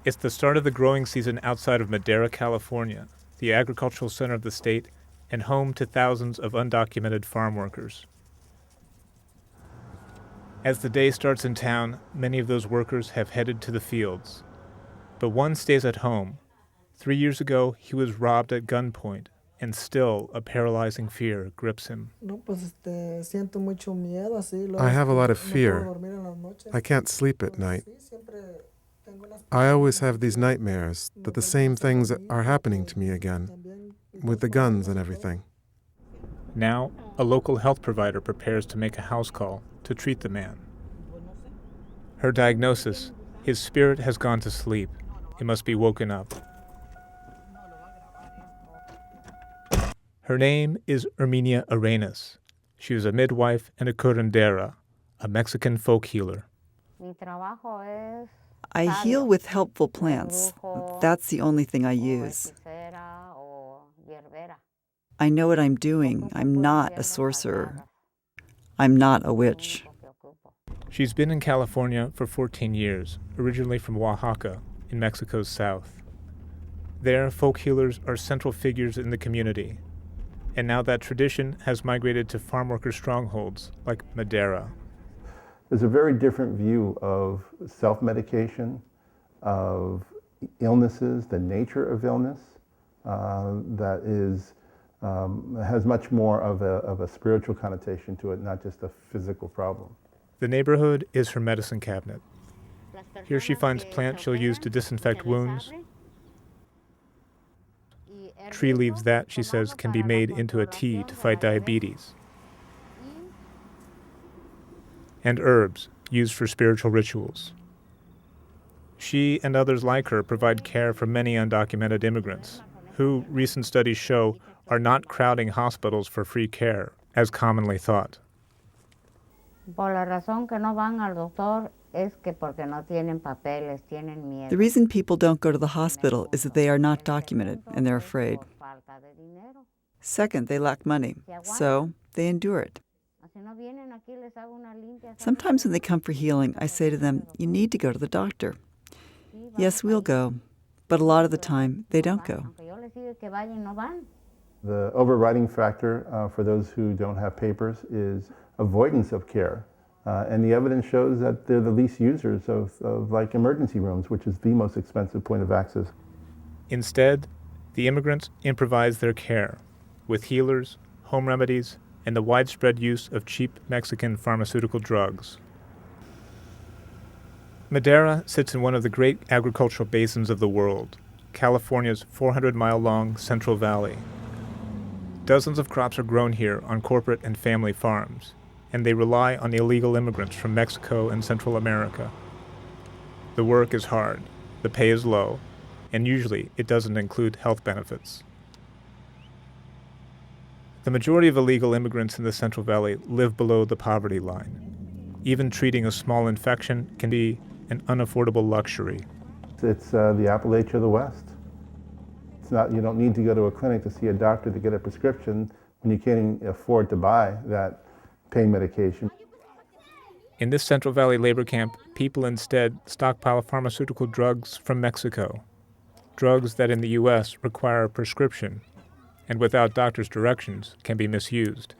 It's the start of the growing season outside of Madera, California, the agricultural center of the state and home to thousands of undocumented farm workers. As the day starts in town, many of those workers have headed to the fields. But one stays at home. 3 years ago, he was robbed at gunpoint, and still a paralyzing fear grips him. I have a lot of fear. I can't sleep at night. I always have these nightmares that the same things are happening to me again, with the guns and everything. Now, a local health provider prepares to make a house call to treat the man. Her diagnosis: his spirit has gone to sleep. It must be woken up. Her name is Herminia Arenas. She is a midwife and a curandera, a Mexican folk healer. I heal with helpful plants. That's the only thing I use. I know what I'm doing. I'm not a sorcerer. I'm not a witch. She's been in California for 14 years, originally from Oaxaca, in Mexico's south. There, folk healers are central figures in the community. And now that tradition has migrated to farm worker strongholds like Madera. There's a very different view of self-medication, of illnesses, the nature of illness, that has much more of a spiritual connotation to it, not just a physical problem. The neighborhood is her medicine cabinet. Here she finds plants she'll use to disinfect wounds. Tree leaves that, she says, can be made into a tea to fight diabetes. And herbs used for spiritual rituals. She and others like her provide care for many undocumented immigrants, who, recent studies show, are not crowding hospitals for free care, as commonly thought. The reason people don't go to the hospital is that they are not documented and they're afraid. Second, they lack money, so they endure it. Sometimes when they come for healing, I say to them, you need to go to the doctor. Yes, we'll go, but a lot of the time, they don't go. The overriding factor for those who don't have papers is avoidance of care. And the evidence shows that they're the least users of like emergency rooms, which is the most expensive point of access. Instead, the immigrants improvise their care with healers, home remedies, and the widespread use of cheap Mexican pharmaceutical drugs. Madera sits in one of the great agricultural basins of the world, California's 400-mile-long Central Valley. Dozens of crops are grown here on corporate and family farms, and they rely on illegal immigrants from Mexico and Central America. The work is hard, the pay is low, and usually it doesn't include health benefits. The majority of illegal immigrants in the Central Valley live below the poverty line. Even treating a small infection can be an unaffordable luxury. It's the Appalachia of the West. It's not, you don't need to go to a clinic to see a doctor to get a prescription when you can't afford to buy that pain medication. In this Central Valley labor camp, people instead stockpile pharmaceutical drugs from Mexico, drugs that in the U.S. require a prescription and without doctor's directions can be misused.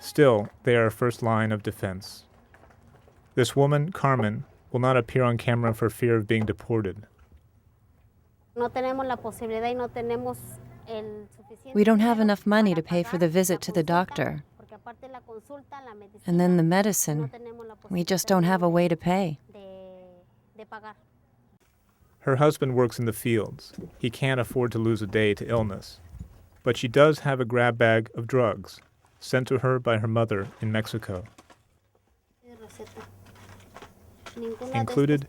Still, they are a first line of defense. This woman, Carmen, will not appear on camera for fear of being deported. We don't have enough money to pay for the visit to the doctor. And then the medicine. We just don't have a way to pay. Her husband works in the fields. He can't afford to lose a day to illness. But she does have a grab bag of drugs, sent to her by her mother in Mexico. Included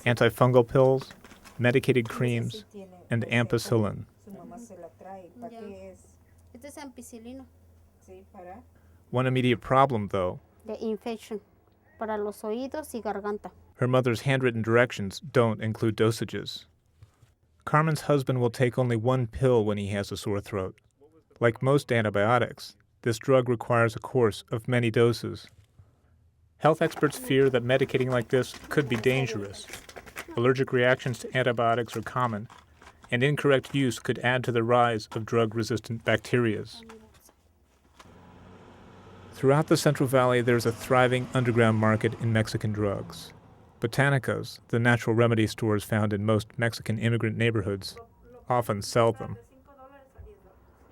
antifungal pills, medicated creams, and ampicillin. One immediate problem, though. The infection para los oídos y garganta. Her mother's handwritten directions don't include dosages. Carmen's husband will take only one pill when he has a sore throat. Like most antibiotics, this drug requires a course of many doses. Health experts fear that medicating like this could be dangerous. allergic reactions to antibiotics are common, and incorrect use could add to the rise of drug-resistant bacterias. Throughout the Central Valley, there's a thriving underground market in Mexican drugs. Botanicas, the natural remedy stores found in most Mexican immigrant neighborhoods, often sell them.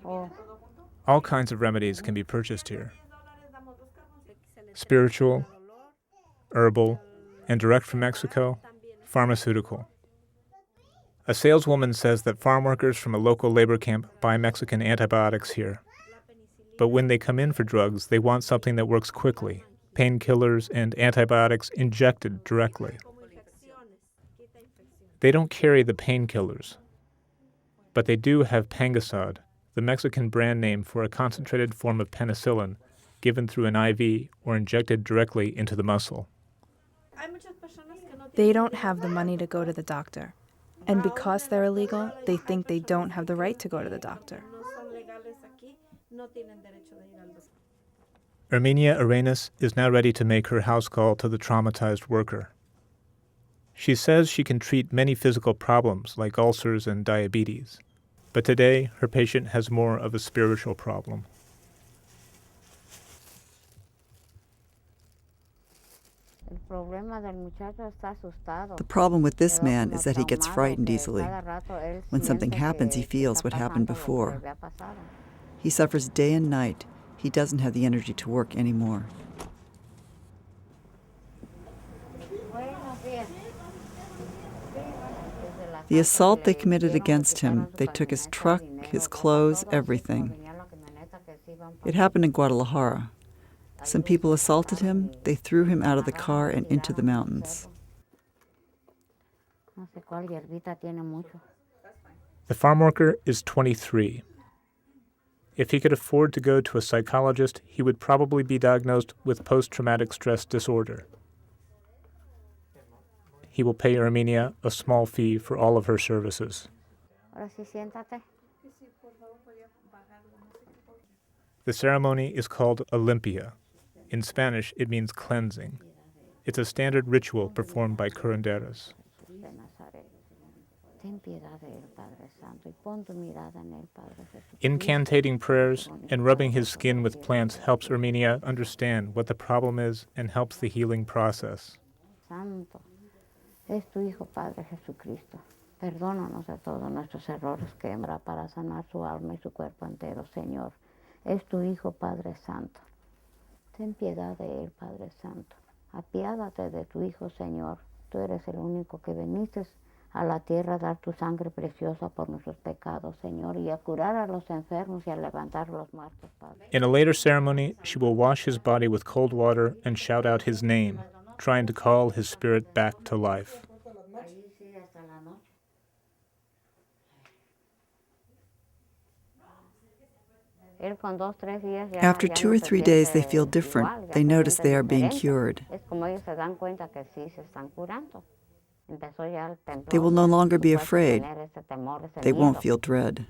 All kinds of remedies can be purchased here. Spiritual, herbal, and direct from Mexico, pharmaceutical. A saleswoman says that farm workers from a local labor camp buy Mexican antibiotics here. But when they come in for drugs, they want something that works quickly, painkillers and antibiotics injected directly. They don't carry the painkillers, but they do have Pangasod, the Mexican brand name for a concentrated form of penicillin given through an IV or injected directly into the muscle. They don't have the money to go to the doctor. And because they're illegal, they think they don't have the right to go to the doctor. Herminia Arenas is now ready to make her house call to the traumatized worker. She says she can treat many physical problems like ulcers and diabetes, but today her patient has more of a spiritual problem. The problem with this man is that he gets frightened easily. When something happens, he feels what happened before. He suffers day and night. He doesn't have the energy to work anymore. The assault they committed against him, they took his truck, his clothes, everything. It happened in Guadalajara. Some people assaulted him, they threw him out of the car and into the mountains. The farm worker is 23. If he could afford to go to a psychologist, he would probably be diagnosed with post-traumatic stress disorder. He will pay Herminia a small fee for all of her services. The ceremony is called Olympia. In Spanish, it means cleansing. It's a standard ritual performed by curanderas. Incantating prayers and rubbing his skin with plants helps Herminia understand what the problem is and helps the healing process. Santo, es tu Hijo Padre Jesucristo. Perdónanos de todos nuestros errores que hembra para sanar su alma y su cuerpo entero, Señor. Es tu Hijo Padre Santo. Ten piedad de él, Padre Santo. Apiádate de tu Hijo, Señor. Tú eres el único que viniste a la tierra a dar tu sangre preciosa por nuestros pecados, Señor, y a curar a los enfermos y a levantar a los muertos, Padre. In a later ceremony, she will wash his body with cold water and shout out his name, trying to call his spirit back to life. After 2 or 3 days, they feel different. They notice they are being cured. They will no longer be afraid. They won't feel dread.